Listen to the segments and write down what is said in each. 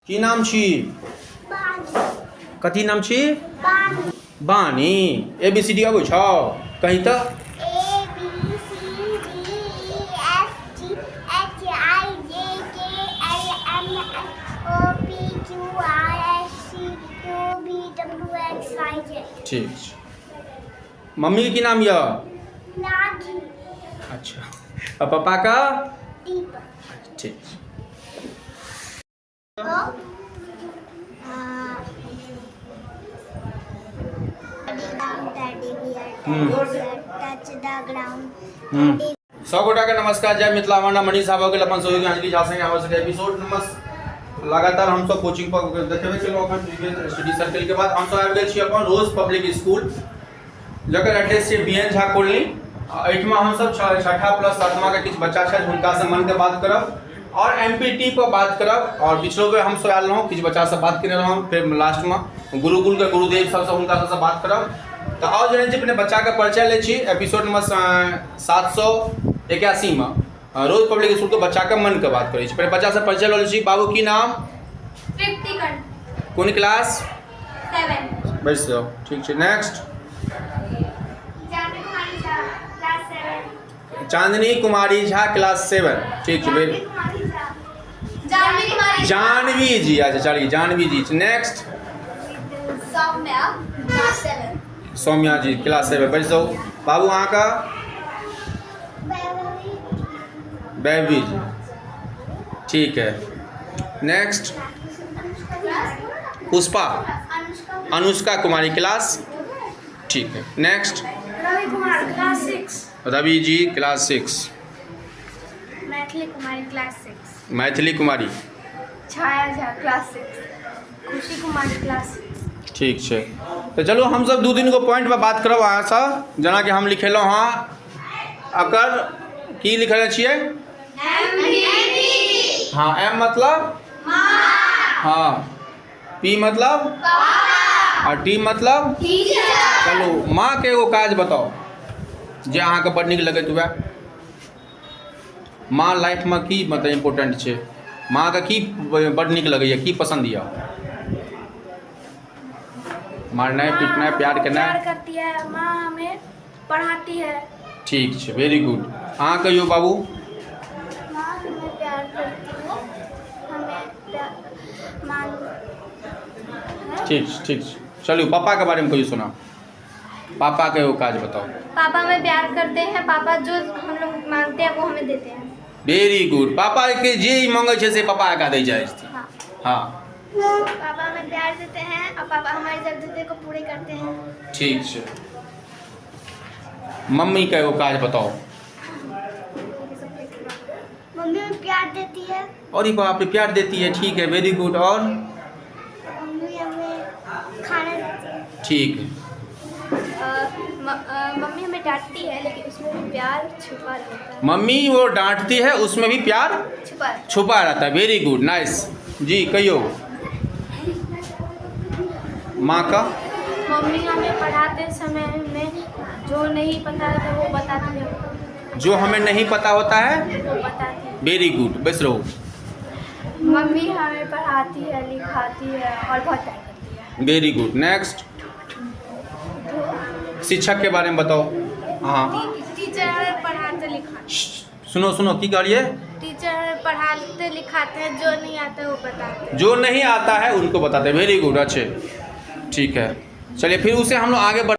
की नाम छी? कथी नाम छी? बानी। ABCD अबै छौ? कही तऽ ठीक छै। मम्मी के की नाम यऽ? अच्छा। और पापा का? ठीक छै। सब गोटा के नमस्कार। जय मिथिला। हमारा नाम मनीष साहब अपन सहयोगी अंजलि झा संगे हमर सबके एपिसोड नंबर लगातार हम सब कोचिंग पर देखेबे केलहुँ। अखन स्टडी सर्कल के बाद हम सब आबि गेल छी अपन रोज पब्लिक स्कूल, जकर एड्रेस छै BN झा कॉलोनी। एहिठमा हम सब 6ठा प्लस 7वां के किछु बच्चा छथि, हुनका से मन के बात करब और MPT पर बात करब। और पिछलो बेर हम सब आयल रहौं, किछु बच्चा से बात केने रहौं, फिर लास्ट में गुरुकुल के गुरुदेव सबसे हुनका सबसे बात करब। तो आओ जने जी अपने बच्चा के परिचय ले छी। एपिसोड नंबर 781 में रोज पब्लिक स्कूल के बच्चा के मन के बात करै छी। पहले बच्चा से परिचय ले छी। बाबू की नाम? कौन क्लास? 7। बैठ जाओ। ठीक है। नेक्स्ट। चांदनी कुमारी झा क्लास 7। ठीक है। जानवी जी। अच्छा चलिए जानवी जी। नेक्स्ट। सौम्या जी क्लास 7। बैठ जाओ। बाबू अहाँ का? बैबी जी। ठीक है। नेक्स्ट। पुष्पा। अनुष्का कुमारी क्लास। ठीक है। Next. Ravi Kumar class 6। Ravi ji class 6। Maithili कुमारी क्लास 6। मैथिली कुमारी। छाया झा क्लास 6। खुशी कुमारी क्लास 6। ठीक है। तो चलो हम सब 2-3 गो पॉइंट पर बात करब अहाँ से। जना कि हम लिखेलहुँ हाँ अकर की लिखले छियै? हाँ। M मतलब हाँ। P मतलब और T मतलब चलो माँ के एगो काज बताओ जे अहाँ के बड़ नीक लगैत हुए। माँ लाइफ में की मतलब इम्पोर्टेंट छै? माँ के की बड़ नीक लगैया, की पसंद यऽ? मारना पीटना प्यार करना? प्यार करती है माँ, हमें पढ़ाती है। ठीक है। Very good. अहाँ कहियो बाबू? माँ हमें प्यार करती है, हमें ठीक। चलो पापा के बारे में कहियो सुना। पापा के वो काज बताओ। पापा हमें प्यार करते हैं। पापा जो हम लोग मांगते हैं वो हमें देते हैं। Very good. पापा के जे मांगे छे से पापा का दे जाए। हाँ। हाँ। पापा हमें प्यार देते हैं और पापा हमारी ज़रूरतें को पूरे करते हैं। ठीक है। मम्मी का वो काज बताओ। मम्मी हमें प्यार देती है। और ये बाप रे प्यार देती है। ठीक है। Very good. और मम्मी हमें खाना देती है। ठीक है। मम्मी हमें डांटती है लेकिन उसमें भी प्यार छुपा रहता है। मम्मी वो डांटती है उसमें भी प्यार छुपा रहता है। Very good. नाइस जी। कहियो माँ का? मम्मी हमें पढ़ाते समय में जो नहीं पता है वो बताती है। जो हमें नहीं पता होता है वो बताती है। Very good. बस रहो। मम्मी हमें पढ़ाती है, लिखाती है और बहुत प्यार करती है। Very good. नेक्स्ट। शिक्षक के बारे में बताओ। हाँ। टीचर पढ़ाते लिखाते। सुनो की करिए? टीचर पढ़ाते लिखाते हैं, जो नहीं आता है वो बताते हैं। जो नहीं आता है उनको बताते हैं। Very good. अच्छे। ठीक है। चलिए फिर उसे हम लोग आगे बढ़।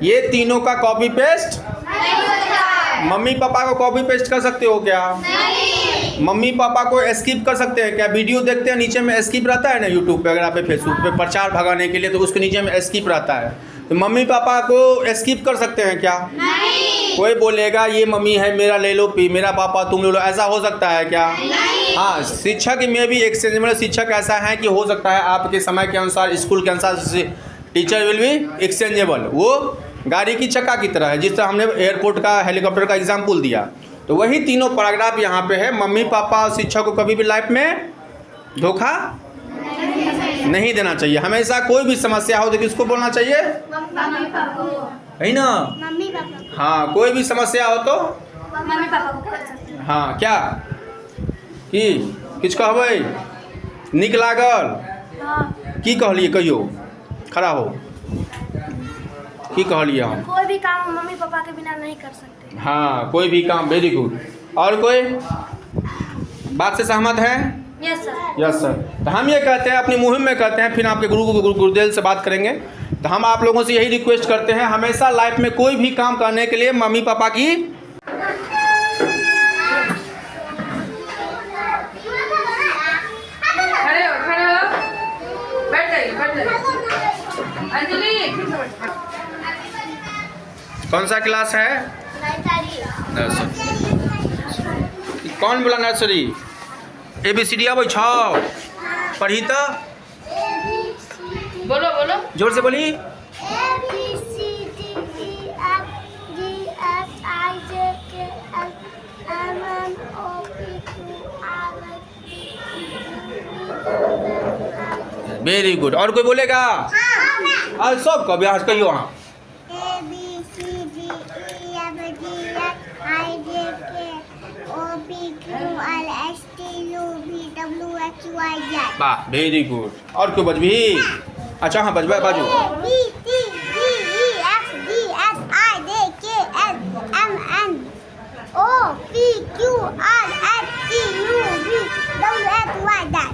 ये तीनों का कॉपी पेस्ट नहीं होता है। मम्मी पापा को कॉपी पेस्ट कर सकते हो क्या? नहीं। मम्मी पापा को स्किप कर सकते हैं क्या? वीडियो देखते हैं नीचे में स्किप रहता है ना, यूट्यूब पे अगर पे फेसबुक पे प्रचार भगाने के लिए तो उसके नीचे में स्किप रहता है। तो मम्मी पापा को स्किप कर सकते हैं क्या? नहीं। कोई बोलेगा ये मम्मी है मेरा ले लो, मेरा पापा तुम ले लो, ऐसा हो सकता है क्या? नहीं। हाँ। शिक्षक में भी एक्सचेंजेबल शिक्षक ऐसा है कि हो सकता है आपके समय के अनुसार स्कूल के अनुसार टीचर विल बी एक्सचेंजेबल। वो गाड़ी की चक्का की तरह है, जिस तरह हमने एयरपोर्ट का हेलीकॉप्टर का एग्जाम्पल दिया। तो वही तीनों पैराग्राफ यहाँ पे है। मम्मी पापा और शिक्षक को कभी भी लाइफ में धोखा नहीं देना चाहिए। हमेशा कोई भी समस्या हो तो किसको बोलना चाहिए? Mummy papa. है ना? Mummy papa. हाँ। कोई भी समस्या हो तो मम्मी पापा को बोल सकते हैं। हाँ। क्या कि किछ कहबै? नीक लागल? हाँ। की कहलिए कहियो? खड़ा हो। की कहलिए हम? कोई भी काम हम मम्मी पापा के बिना नहीं कर सकते। हाँ, कोई भी काम। Very good. और कोई बात से सहमत है? Yes sir. Yes sir. तो हम ये कहते हैं, अपनी मुहिम में कहते हैं, फिर आपके गुरुदेव से बात करेंगे। तो हम आप लोगों से यही रिक्वेस्ट करते हैं, हमेशा लाइफ में कोई भी काम करने के लिए मम्मी पापा की कौन सा क्लास है? नर्सरी। कौन बोला नर्सरी? ABCD अब छाओ पढ़ी तो बोलो बोलो जोर से बोली। Very good. और कोई बोलेगा? और सब कभी आज कहियो वहाँ वाह वेरी गुड। और क्यों बजबी? अच्छा हाँ बजबा बाजू।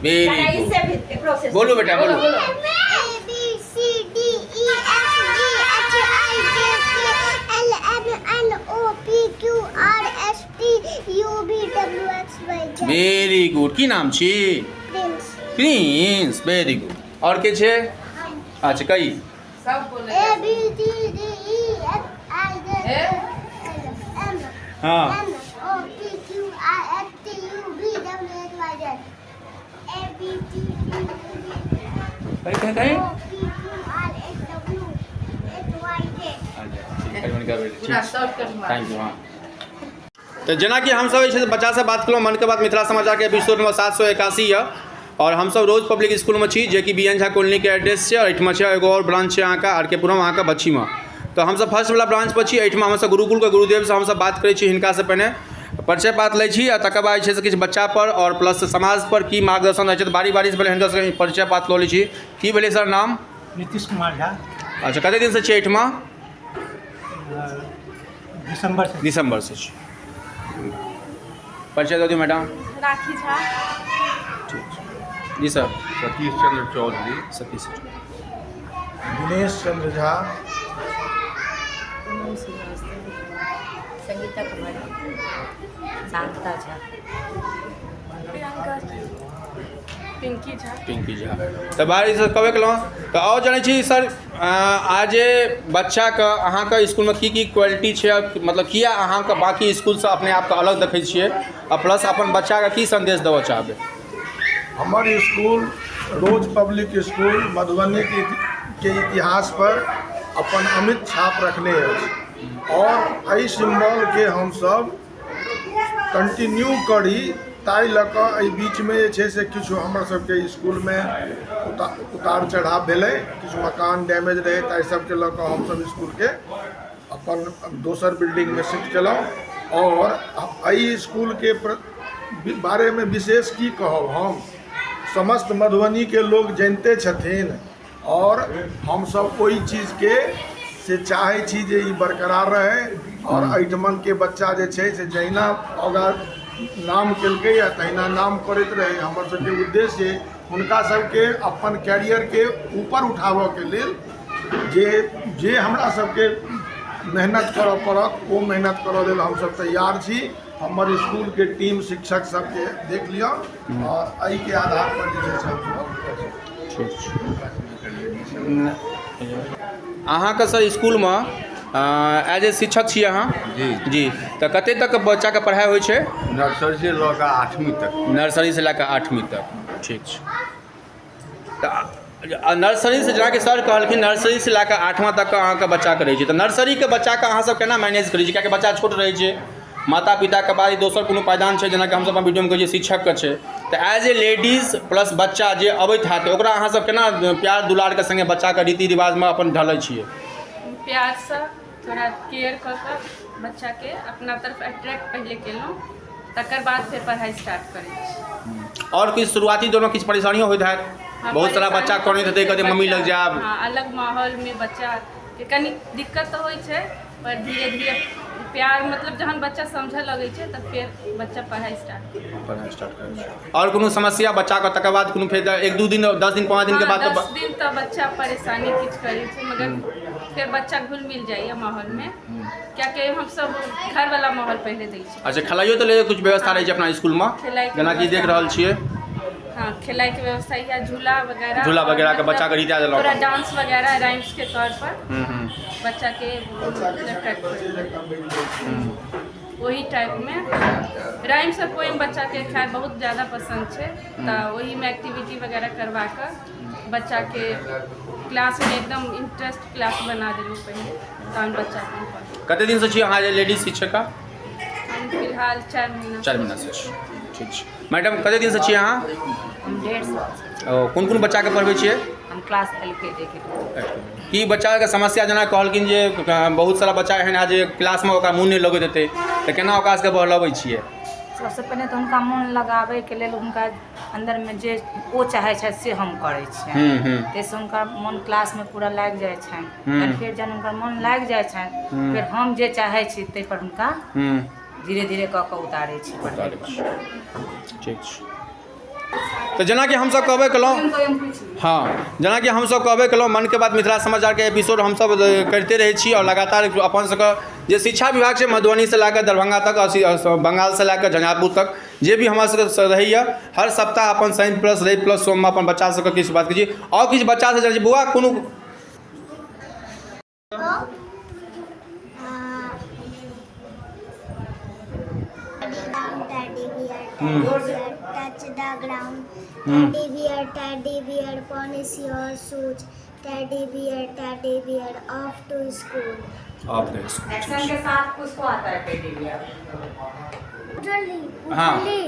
Very good. बोलो बेटा बोलो। Very good. की नाम छी? प्रिंस। Very good. और के छे? अच्छा कई सब बोले हाँ कहीं पूरा शॉर्ट कर मार। Thank you. हाँ तो जेना कि हम सब बच्चा से बात करें, मन के बात मिथिला समाचार के एपिसोड नंबर 781 है और हम सब रोज पब्लिक स्कूल में छी, जे कि BN झा कॉलोनी के एड्रेस है। एहिठमा छै एगो और ब्रांच है अहाँ का RK पुरम अहाँ का बच्ची में। तो हम सब फर्स्ट वाला ब्रांच पर छी। एहिठमा हम सब गुरुकुल के गुरुदेव से हम सब बात करै छी। हिनका से पहिने परिचय बात लै छी आ तकर बाद जे छै से किछु बच्चा पर और प्लस समाज पर की मार्गदर्शन रहै छै, बारी बारी से पहले हिनका से परिचय बात लऽ लै छी। की भेलै सर नाम? नीतीश कुमार झा। अच्छा कते दिन से छी एहिठमा? दिसंबर से छी। परिचय दो दी मैडम। राखी झा। जी सर। सतीश चंद्र चौधरी। सतीश। दिनेश चंद्र झा। संगीता कुमारी। शांता झा। पिंकी झा। तो बारी से कबे कलहुँ तो और जानै छी सर आज बच्चा के अहाँ के स्कूल में की क्वालिटी छै, मतलब किया अहाँ के बाकी स्कूल से अपने आप के अलग देखै छियै और प्लस अपन बच्चा के की संदेश देबऽ चाहबै? हमार स्कूल रोज पब्लिक स्कूल मधुबनी के इतिहास पर अपन अमिट छाप रखने अछि और एहि सिंबल के हम सब कंटिन्यू करी। ताहि लऽ कऽ एहि बीच में जे छै से किछु हमर सबके स्कूल में उतार चढ़ाव भेलै, किछु मकान डैमेज रहे, ताहि सबके लऽ कऽ हम सब स्कूल के अपन दोसर बिल्डिंग में शिफ्ट केलहुँ। और एहि स्कूल के बारे में विशेष की कहब, हम समस्त मधुबनी के लोग जानते छथिन और हम सब कोई चीज़ के से चाहे छी जे ई बरकरार रहे और एहिठमन के बच्चा जे छै से जहिना आगाँ नाम केलकै या तहिना नाम करैत रहे। हमर सबके उद्देश्य हुनका सबके अपन कैरियर के ऊपर उठाबऽ के लेल जे हमरा सबके मेहनत करऽ पड़त वो मेहनत करऽ लेल हम सब तैयार छी। हमर स्कूल के टीम शिक्षक सबके देख लिअ और एहि के आधार पर जे छै अहाँ के सर स्कूल में एज ए शिक्षक छी अहाँ? जी। तो कते तक बच्चा के पढ़ाई होइ छै? नर्सरी से लऽ कऽ 8वीं तक। नर्सरी से लऽ कऽ 8वीं तक। ठीक छै। तो नर्सरी से जेना कि सर कहलखिन नर्सरी से लऽ कऽ 8वां तक के अहाँ के बच्चा के रहै छै, तो नर्सरी के बच्चा के अहाँ सब केना मैनेज करै छी? कियाकि बच्चा छोट रहै छै, माता पिता के बाद दोसर कोनो पायदान छै, जेना कि हम सब वीडियो में कहै छियै शिक्षक के छै। तो एज ए लेडीज प्लस बच्चा जे अबैत हैत ओकरा अहाँ सब केना प्यार दुलार के संगे बच्चा के रीति रिवाज में अपन ढलै छियै? प्यार से थोड़ा केयर कर बच्चा के अपना तरफ अट्रैक्ट पहले केलहुँ, तकर बाद फिर पढ़ाई स्टार्ट करै छी। और किछु शुरुआती दौर में किछु परेशानियों होइत हैत? हाँ, बहुत सारा बच्चा करैत हेतै, कहते मम्मी लग जाब। हाँ, अलग माहौल में बच्चा के कनी दिक्कत तो होइ छै, पर धीरे धीरे प्यार मतलब जहन बच्चा समझ लगे छै तब फिर बच्चा पढ़ाई स्टार्ट करे छै। और कोनो समस्या बच्चा के तकर बाद कोनो फेर 1-2 दिन 10 दिन 5 दिन के बाद 10 दिन तो बच्चा परेशानी किछु करे छै, मगर फिर बच्चा घुल मिल जाइए माहौल में, क्या कि हम सब घर वाला माहौल पहले दै छी। अच्छा, खिलाइयो तो ले कुछ व्यवस्था रहे छै अपना स्कूल में, जेना कि देख रहल छियै। हाँ, खिलाई के व्यवस्था या झूला वगैरह के बच्चा के रीता देलक, पूरा डांस वगैरह राइम्स के तौर पर बच्चा के वही टाइप में राइम्स और पोएम बच्चा के खैर बहुत ज़्यादा पसंद है, तो वही में एक्टिविटी वगैरह करवा कर बच्चा के क्लास में एकदम इंटरेस्ट क्लास बना दिलूँ पहले, तहन बच्चा के। कते दिन से छी अहाँ लेडीज शिक्षिका? हम फिलहाल 4 महीना से छी। ठीक छै मैडम, कते दिन से छी अहाँ? हम 1.5 साल से। कोन कोन बच्चा के पढ़बै छियै? हम क्लास LKG के। की बच्चा के समस्या जेना कहलखिन जे बहुत सारा बच्चा एहन है जे क्लास में ओकरा मोन नहीं लगैत हेतै, तऽ केना ओकरा सबके बहलबै छियै? सबसे पहले तो उनका मन लगाबे के लेल उनका अंदर में जे वो चाहे छै से हम करे छियै, जैसे उनका मन क्लास में पूरा लाग जाए छै, फिर जब उनका मन लाग जाए छै फिर हम जे चाहे छी ते पर उनका धीरे धीरे कऽ के उतारे छी पढ़ाई। ठीक छै। तो जेना कि हमसब कहबे केलहुँ, हाँ, जेना कि हमसब कहबे केलहुँ मन के बात मिथिला समाचार के एपिसोड हमसब करते रहै छी, और लगातार अपन सबके जे शिक्षा विभाग छै मधुबनी से लैके दरभंगा तक, बंगाल से लैके झंझारपुर तक जे भी हमरा सबके रहैया, हर सप्ताह अपन शनि प्लस रवि प्लस सोम में अपन बच्चा सबके किछु बात करै छी। और किछु बच्चा से जानै छी बौआ कोनो touch the ground. Teddy bear, punish your shoes. Teddy bear, off to school. Action के साथ किसको आता है टेडी बियर? उठली,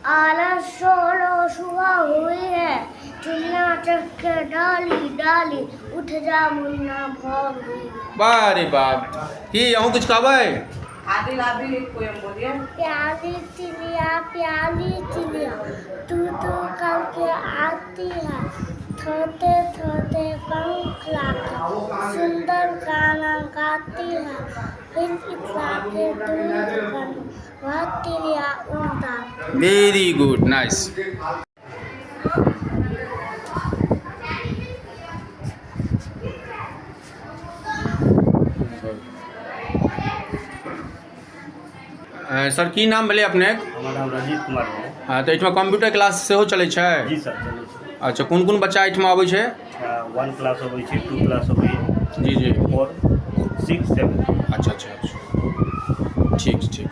आलस सोलो सुबह हुई है, चिड़िया चढ़ के डाली, उठ जा मुन्ना भोग हुई है। बारे बाप, की अहूँ कुछ कहबै? आदिल आदिल एक पोएम बोलिए। प्याली चिड़िया तू करके आती है, थोते पंख लाके सुंदर गाना गाती है, फिर इतना के दूर वह चिड़िया उड़ता। Very good, nice. सर की नाम भेलै अपने? हमर नाम राजीव कुमार है। हाँ, तो एहिठमा कंप्यूटर क्लास सेहो चलै छै? जी सर, चलै छै। अच्छा, कोन कोन बच्चा एहिठमा आबै छै? 1 क्लास अबै छै, 2 क्लास अबै छै, जी 4 6 7। अच्छा, ठीक छै।